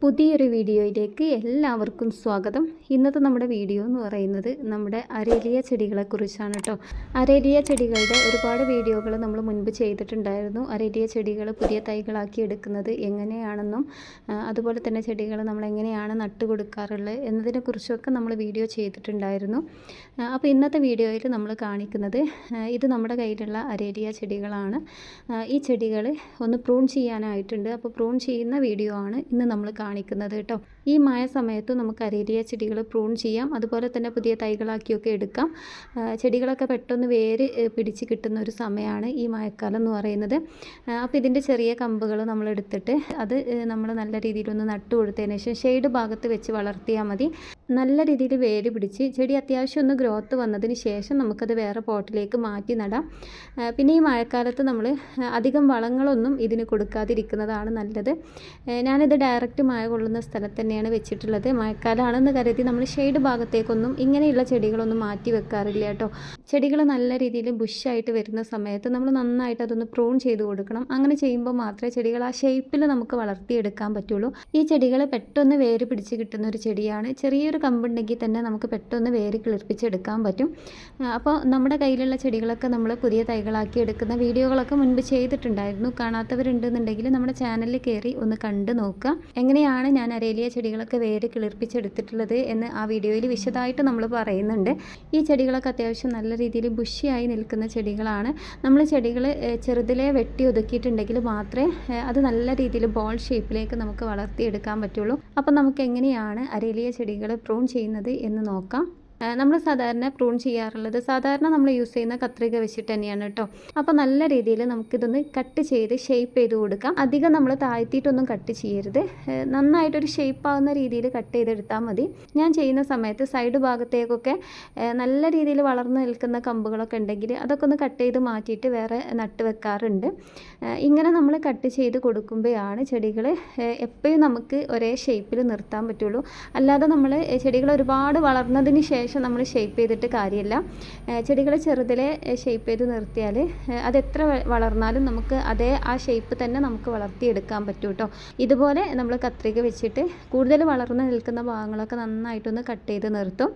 പുതിയൊരു വീഡിയോയിലേക്ക് എല്ലാവർക്കും സ്വാഗതം. ഇന്നത്തെ നമ്മുടെ വീഡിയോ എന്ന് പറയുന്നത് നമ്മുടെ അരേലിയ ചെടികളെക്കുറിച്ചാണ് കേട്ടോ. അരേലിയ ചെടികളുടെ ഒരുപാട് വീഡിയോകൾ നമ്മൾ മുൻപ് ചെയ്തിട്ടുണ്ടായിരുന്നു. അരേലിയ ചെടികൾ പുതിയ തൈകളാക്കി എടുക്കുന്നത് എങ്ങനെയാണെന്നും അതുപോലെ തന്നെ ചെടികൾ നമ്മൾ എങ്ങനെയാണ് നട്ടുകൊടുക്കാറുള്ളത് എന്നതിനെക്കുറിച്ചൊക്കെ നമ്മൾ വീഡിയോ ചെയ്തിട്ടുണ്ടായിരുന്നു. അപ്പോൾ ഇന്നത്തെ വീഡിയോയിൽ നമ്മൾ കാണിക്കുന്നത് ഇത് നമ്മുടെ കയ്യിലുള്ള അരേലിയ ചെടികളാണ്. ഈ ചെടികൾ ഒന്ന് പ്രൂൺ ചെയ്യാനായിട്ടുണ്ട്. അപ്പോൾ പ്രൂൺ ചെയ്യുന്ന വീഡിയോ ആണ് ഇന്ന് നമ്മൾ കാണിക്കുന്നത് കേട്ടോ. ഈ മഴ സമയത്ത് നമുക്ക് അരേലിയ ചെടികൾ പ്രൂൺ ചെയ്യാം, അതുപോലെ തന്നെ പുതിയ തൈകളാക്കിയൊക്കെ എടുക്കാം. ചെടികളൊക്കെ പെട്ടെന്ന് വേര് പിടിച്ച് കിട്ടുന്ന ഒരു സമയമാണ് ഈ മഴക്കാലം എന്ന് പറയുന്നത്. അപ്പോൾ ഇതിൻ്റെ ചെറിയ കമ്പുകൾ നമ്മൾ എടുത്തിട്ട് അത് നമ്മൾ നല്ല രീതിയിലൊന്ന് നട്ടു കൊടുത്തതിന് ശേഷം ഷെയ്ഡ് ഭാഗത്ത് വെച്ച് വളർത്തിയാൽ മതി. നല്ല രീതിയിൽ വേര് പിടിച്ച് ചെടി അത്യാവശ്യം ഒന്ന് ഗ്രോത്ത് വന്നതിന് ശേഷം നമുക്കത് വേറെ പോട്ടിലേക്ക് മാറ്റി നടാം. പിന്നെ ഈ മഴക്കാലത്ത് നമ്മൾ അധികം വളങ്ങളൊന്നും ഇതിന് കൊടുക്കാതിരിക്കുന്നതാണ് നല്ലത്. ഞാനിത് ഡയറക്റ്റ് മഴ കൊള്ളുന്ന സ്ഥലത്ത് തന്നെയാണ് വെച്ചിട്ടുള്ളത്. മഴക്കാലമാണെന്ന് കരുതി നമ്മൾ ഷെയ്ഡ് ഭാഗത്തേക്കൊന്നും ഇങ്ങനെയുള്ള ചെടികളൊന്നും മാറ്റി വെക്കാറില്ല കേട്ടോ. ചെടികൾ നല്ല രീതിയിൽ ബുഷായിട്ട് വരുന്ന സമയത്ത് നമ്മൾ നന്നായിട്ട് അതൊന്ന് പ്രൂൺ ചെയ്ത് കൊടുക്കണം. അങ്ങനെ ചെയ്യുമ്പോൾ മാത്രമേ ചെടികൾ ആ ഷേപ്പിൽ നമുക്ക് വളർത്തിയെടുക്കാൻ പറ്റുള്ളൂ. ഈ ചെടികൾ പെട്ടെന്ന് വേര് പിടിച്ച് കിട്ടുന്ന ഒരു ചെടിയാണ്. ചെറിയൊരു കമ്പുണ്ടെങ്കിൽ തന്നെ നമുക്ക് പെട്ടെന്ന് വേര് കിളിർപ്പിച്ചെടുക്കാൻ പറ്റും. അപ്പോൾ നമ്മുടെ കയ്യിലുള്ള ചെടികളൊക്കെ നമ്മൾ പുതിയ തൈകളാക്കി എടുക്കുന്ന വീഡിയോകളൊക്കെ മുൻപ് ചെയ്തിട്ടുണ്ടായിരുന്നു. കാണാത്തവരുണ്ടെന്നുണ്ടെങ്കിൽ നമ്മുടെ ചാനലിൽ കയറി ഒന്ന് കണ്ടു നോക്കുക. എങ്ങനെയാണ് ഞാൻ അരേലിയ ചെടികളൊക്കെ വേര് കിളിർപ്പിച്ചെടുത്തിട്ടുള്ളത് എന്ന് ആ വീഡിയോയിൽ വിശദമായിട്ട് നമ്മൾ പറയുന്നുണ്ട്. ഈ ചെടികളൊക്കെ അത്യാവശ്യം നല്ല രീതിയിൽ ബുഷിയായി നിൽക്കുന്ന ചെടികളാണ്. നമ്മൾ ചെടികൾ ചെറുതിലെ വെട്ടി ഒതുക്കിയിട്ടുണ്ടെങ്കിൽ മാത്രമേ അത് നല്ല രീതിയിൽ ബോൾ ഷേപ്പിലേക്ക് നമുക്ക് വളർത്തിയെടുക്കാൻ പറ്റുള്ളൂ. അപ്പം നമുക്ക് എങ്ങനെയാണ് അരേലിയ ചെടികൾ പ്രൂൺ ചെയ്യുന്നത് എന്ന് നോക്കാം. നമ്മൾ സാധാരണ പ്രൂൺ ചെയ്യാറുള്ളത് നമ്മൾ യൂസ് ചെയ്യുന്ന കത്രിക വെച്ചിട്ട് തന്നെയാണ് കേട്ടോ. അപ്പോൾ നല്ല രീതിയിൽ നമുക്കിതൊന്ന് കട്ട് ചെയ്ത് ഷേപ്പ് ചെയ്ത് കൊടുക്കാം. അധികം നമ്മൾ താഴ്ത്തിയിട്ടൊന്നും കട്ട് ചെയ്യരുത്. നന്നായിട്ടൊരു ഷേപ്പ് ആവുന്ന രീതിയിൽ കട്ട് ചെയ്തെടുത്താൽ മതി. ഞാൻ ചെയ്യുന്ന സമയത്ത് സൈഡ് ഭാഗത്തേക്കൊക്കെ നല്ല രീതിയിൽ വളർന്നു നിൽക്കുന്ന കമ്പുകളൊക്കെ ഉണ്ടെങ്കിൽ അതൊക്കെ ഒന്ന് കട്ട് ചെയ്ത് മാറ്റിയിട്ട് വേറെ നട്ട് വെക്കാറുണ്ട്. ഇങ്ങനെ നമ്മൾ കട്ട് ചെയ്ത് കൊടുക്കുമ്പോഴാണ് ചെടികൾ എപ്പോഴും നമുക്ക് ഒരേ ഷേപ്പിൽ നിർത്താൻ പറ്റുള്ളൂ. അല്ലാതെ നമ്മൾ ചെടികൾ ഒരുപാട് വളർന്നതിന് ശേഷം നമ്മൾ ഷേപ്പ് ചെയ്തിട്ട് കാര്യമില്ല. ചെടികൾ ചെറുതിലെ ഷേപ്പ് ചെയ്ത് നിർത്തിയാൽ അതെത്ര വളർന്നാലും നമുക്ക് അതേ ആ ഷേപ്പ് തന്നെ നമുക്ക് വളർത്തിയെടുക്കാൻ പറ്റും കേട്ടോ. ഇതുപോലെ നമ്മൾ കത്രിക വെച്ചിട്ട് കൂടുതൽ വളർന്ന് നിൽക്കുന്ന ഭാഗങ്ങളൊക്കെ നന്നായിട്ടൊന്ന് കട്ട് ചെയ്ത് നിർത്തും.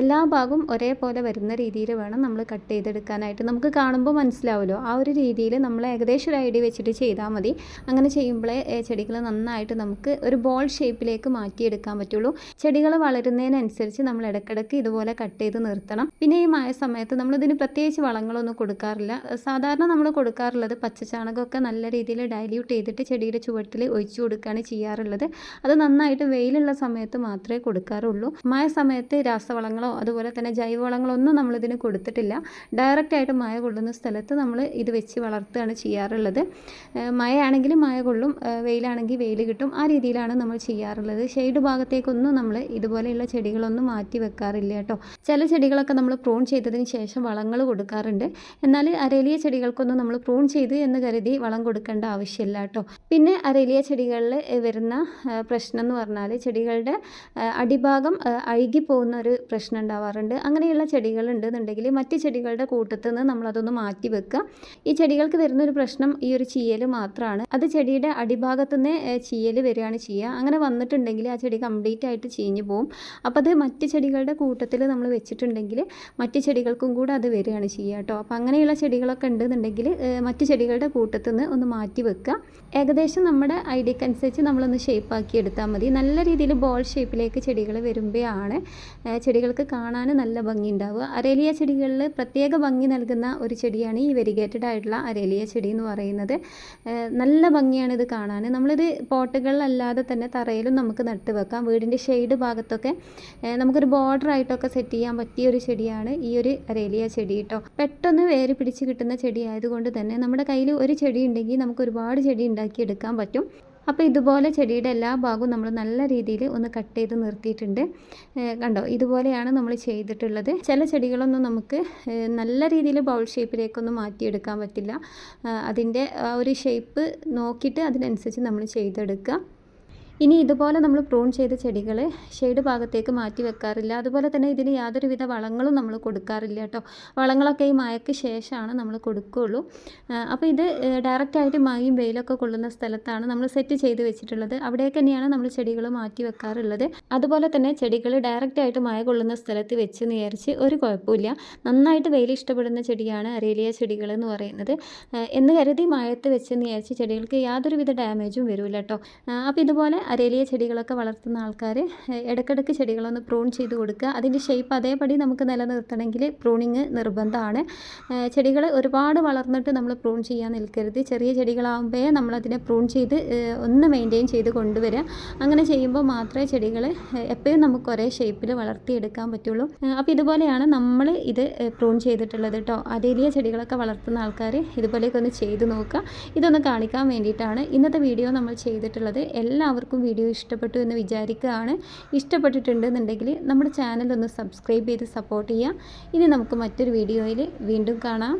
എല്ലാ ഭാഗവും ഒരേപോലെ വരുന്ന രീതിയിൽ വേണം നമ്മൾ കട്ട് ചെയ്തെടുക്കാനായിട്ട്. നമുക്ക് കാണുമ്പോൾ മനസ്സിലാവുമല്ലോ, ആ ഒരു രീതിയിൽ നമ്മൾ ഏകദേശം ഒരു ഐഡിയ വെച്ചിട്ട് ചെയ്താൽ മതി. അങ്ങനെ ചെയ്യുമ്പോഴേ ചെടികൾ നന്നായിട്ട് നമുക്ക് ഒരു ബോൾ ഷേപ്പിലേക്ക് മാറ്റിയെടുക്കാൻ പറ്റുള്ളൂ. ചെടികൾ വളരുന്നതിനനുസരിച്ച് നമ്മൾ ഇടയ്ക്കിടയ്ക്ക് ഇതുപോലെ കട്ട് ചെയ്ത് നിർത്തണം. പിന്നെ ഈ മഴ സമയത്ത് നമ്മളിതിന് പ്രത്യേകിച്ച് വളങ്ങളൊന്നും കൊടുക്കാറില്ല. സാധാരണ നമ്മൾ കൊടുക്കാറുള്ളത് പച്ചച്ചാണകമൊക്കെ നല്ല രീതിയിൽ ഡൈല്യൂട്ട് ചെയ്തിട്ട് ചെടിയുടെ ചുവട്ടിൽ ഒഴിച്ചു കൊടുക്കുകയാണ് ചെയ്യാറുള്ളത്. അത് നന്നായിട്ട് വെയിലുള്ള സമയത്ത് മാത്രമേ കൊടുക്കാറുള്ളൂ. മഴ സമയത്ത് രാസവളങ്ങളോ അതുപോലെ തന്നെ ജൈവവളങ്ങളോ ഒന്നും നമ്മളിതിന് കൊടുത്തിട്ടില്ല. ഡയറക്റ്റായിട്ട് മഴ കൊള്ളുന്ന സ്ഥലത്ത് നമ്മൾ ഇത് വെച്ച് വളർത്തുകയാണ് ചെയ്യാറുള്ളത്. മഴയാണെങ്കിൽ മഴ കൊള്ളും, വെയിലാണെങ്കിൽ വെയിൽ കിട്ടും. ആ രീതിയിലാണ് നമ്മൾ ചെയ്യാറുള്ളത്. ഷെയ്ഡ് ഭാഗത്തേക്കൊന്നും നമ്മൾ ഇതുപോലെയുള്ള ചെടികളൊന്നും മാറ്റി വെക്കാറില്ല കേട്ടോ. ചില ചെടികളൊക്കെ നമ്മൾ പ്രൂൺ ചെയ്തതിന് ശേഷം വളങ്ങൾ കൊടുക്കാറുണ്ട്. എന്നാൽ അരേലിയ ചെടികൾക്കൊന്നും നമ്മൾ പ്രൂൺ ചെയ്ത് എന്ന് കരുതി വളം കൊടുക്കേണ്ട ആവശ്യമില്ല കേട്ടോ. പിന്നെ അരേലിയ ചെടികളിൽ വരുന്ന പ്രശ്നം എന്ന് പറഞ്ഞാൽ ചെടികളുടെ അടിഭാഗം അഴുകിപ്പോകുന്ന ഒരു പ്രശ്നം ഉണ്ടാവാറുണ്ട്. അങ്ങനെയുള്ള ചെടികൾ ഉണ്ടെന്നുണ്ടെങ്കിൽ മറ്റ് ചെടികളുടെ കൂട്ടത്തിൽ നിന്ന് നമ്മളതൊന്ന് മാറ്റി വെക്കുക. ഈ ചെടികൾക്ക് വരുന്നൊരു പ്രശ്നം ഈ ഒരു ചീയൽ മാത്രമാണ്. അത് ചെടിയുടെ അടിഭാഗത്തു നിന്ന് ചീയൽ വരികയാണ് ചെയ്യുക. അങ്ങനെ വന്നിട്ടുണ്ടെങ്കിൽ ആ ചെടി കംപ്ലീറ്റ് ആയിട്ട് ചീഞ്ഞു പോകും. അപ്പോൾ അത് മറ്റ് ചെടികളുടെ കൂട്ടത്തിൽ നമ്മൾ വെച്ചിട്ടുണ്ടെങ്കിൽ മറ്റ് ചെടികൾക്കും കൂടെ അത് വരികയാണ് ചെയ്യുക കേട്ടോ. അപ്പോൾ അങ്ങനെയുള്ള ചെടികളൊക്കെ ഉണ്ടെന്നുണ്ടെങ്കിൽ മറ്റ് ചെടികളുടെ കൂട്ടത്തിൽ നിന്ന് ഒന്ന് മാറ്റി വെക്കുക. ഏകദേശം നമ്മുടെ ഐഡിയക്ക് അനുസരിച്ച് നമ്മളൊന്ന് ഷേപ്പാക്കി എടുത്താൽ മതി. നല്ല രീതിയിൽ ബോൾ ഷേപ്പിലേക്ക് ചെടികൾ വരുമ്പോഴാണ് ചെടികൾക്ക് കാണാൻ നല്ല ഭംഗി ഉണ്ടാവുക. അരേലിയ ചെടികളിൽ പ്രത്യേക ഭംഗി നൽകുന്ന ഒരു ചെടിയാണ് ഈ വെരിഗേറ്റഡ് ആയിട്ടുള്ള അരേലിയ ചെടി എന്ന് പറയുന്നത്. നല്ല ഭംഗിയാണ് ഇത് കാണാൻ. നമ്മളിത് പോട്ടുകളിലല്ലാതെ തന്നെ തറയിലും നമുക്ക് നട്ട് വെക്കാം. വീടിൻ്റെ ഷെയ്ഡ് ഭാഗത്തൊക്കെ നമുക്കൊരു ബോർഡർ ആയിട്ടൊക്കെ സെറ്റ് ചെയ്യാൻ പറ്റിയ ഒരു ചെടിയാണ് ഈ ഒരു അരേലിയ ചെടി കേട്ടോ. പെട്ടെന്ന് വേര് പിടിച്ച് കിട്ടുന്ന ചെടി ആയതുകൊണ്ട് തന്നെ നമ്മുടെ കയ്യിൽ ഒരു ചെടി ഉണ്ടെങ്കിൽ നമുക്ക് ഒരുപാട് ചെടി ഉണ്ടാക്കിയെടുക്കാൻ പറ്റും. അപ്പോൾ ഇതുപോലെ ചെടിയുടെ എല്ലാ ഭാഗവും നമ്മൾ നല്ല രീതിയിൽ ഒന്ന് കട്ട് ചെയ്ത് നിർത്തിയിട്ടുണ്ട്. കണ്ടോ, ഇതുപോലെയാണ് നമ്മൾ ചെയ്തിട്ടുള്ളത്. ചില ചെടികളൊന്നും നമുക്ക് നല്ല രീതിയിൽ ബൗൾ ഷേപ്പിലേക്കൊന്നും മാറ്റിയെടുക്കാൻ പറ്റില്ല. അതിൻ്റെ ഒരു ഷേപ്പ് നോക്കിയിട്ട് അതിനനുസരിച്ച് നമ്മൾ ചെയ്തെടുക്കുക. ഇനി ഇതുപോലെ നമ്മൾ പ്രൂൺ ചെയ്ത ചെടികൾ ഷെയ്ഡ് ഭാഗത്തേക്ക് മാറ്റി വെക്കാറില്ല. അതുപോലെ തന്നെ ഇതിന് യാതൊരുവിധ വളങ്ങളും നമ്മൾ കൊടുക്കാറില്ല കേട്ടോ. വളങ്ങളൊക്കെ ഈ മഴയ്ക്ക് ശേഷമാണ് നമ്മൾ കൊടുക്കുകയുള്ളൂ. അപ്പോൾ ഇത് ഡയറക്റ്റായിട്ട് മഴയും വെയിലൊക്കെ കൊള്ളുന്ന സ്ഥലത്താണ് നമ്മൾ സെറ്റ് ചെയ്ത് വെച്ചിട്ടുള്ളത്. അവിടേക്ക് തന്നെയാണ് നമ്മൾ ചെടികൾ മാറ്റി വെക്കാറുള്ളത്. അതുപോലെ തന്നെ ചെടികൾ ഡയറക്റ്റായിട്ട് മഴ കൊള്ളുന്ന സ്ഥലത്ത് വെച്ച് വിചാരിച്ച് ഒരു കുഴപ്പമില്ല. നന്നായിട്ട് വെയിൽ ഇഷ്ടപ്പെടുന്ന ചെടിയാണ് അരേലിയ ചെടികൾ എന്ന് പറയുന്നത്. എന്ന് കരുതി മഴയത്ത് വെച്ച് വിചാരിച്ച് ചെടികൾക്ക് യാതൊരുവിധ ഡാമേജും വരില്ല കേട്ടോ. അപ്പോൾ ഇതുപോലെ അരേലിയ ചെടികളൊക്കെ വളർത്തുന്ന ആൾക്കാർ ഇടയ്ക്കിടയ്ക്ക് ചെടികളൊന്ന് പ്രൂൺ ചെയ്ത് കൊടുക്കുക. അതിൻ്റെ ഷേപ്പ് അതേപടി നമുക്ക് നിലനിർത്തണമെങ്കിൽ പ്രൂണിങ് നിർബന്ധമാണ്. ചെടികൾ ഒരുപാട് വളർന്നിട്ട് നമ്മൾ പ്രൂൺ ചെയ്യാൻ നിൽക്കരുത്. ചെറിയ ചെടികളാകുമ്പോഴേ നമ്മളതിനെ പ്രൂൺ ചെയ്ത് ഒന്ന് മെയിൻറ്റെയിൻ ചെയ്ത് കൊണ്ടുവരിക. അങ്ങനെ ചെയ്യുമ്പോൾ മാത്രമേ ചെടികൾ എപ്പോഴും നമുക്ക് ഒരേ ഷേപ്പിൽ വളർത്തിയെടുക്കാൻ പറ്റുള്ളൂ. അപ്പോൾ ഇതുപോലെയാണ് നമ്മൾ ഇത് പ്രൂൺ ചെയ്തിട്ടുള്ളത് കേട്ടോ. അരേലിയ ചെടികളൊക്കെ വളർത്തുന്ന ആൾക്കാർ ഇതുപോലെയൊക്കെ ഒന്ന് ചെയ്ത് നോക്കുക. ഇതൊന്ന് കാണിക്കാൻ വേണ്ടിയിട്ടാണ് ഇന്നത്തെ വീഡിയോ നമ്മൾ ചെയ്തിട്ടുള്ളത്. എല്ലാവർക്കും വീഡിയോ ഇഷ്ടപ്പെട്ടു എന്ന് വിചാരിക്കുകയാണ്. ഇഷ്ടപ്പെട്ടിട്ടുണ്ടെന്നുണ്ടെങ്കിൽ നമ്മുടെ ചാനൽ ഒന്ന് സബ്സ്ക്രൈബ് ചെയ്ത് സപ്പോർട്ട് ചെയ്യുക. ഇനി നമുക്ക് മറ്റൊരു വീഡിയോയിൽ വീണ്ടും കാണാം.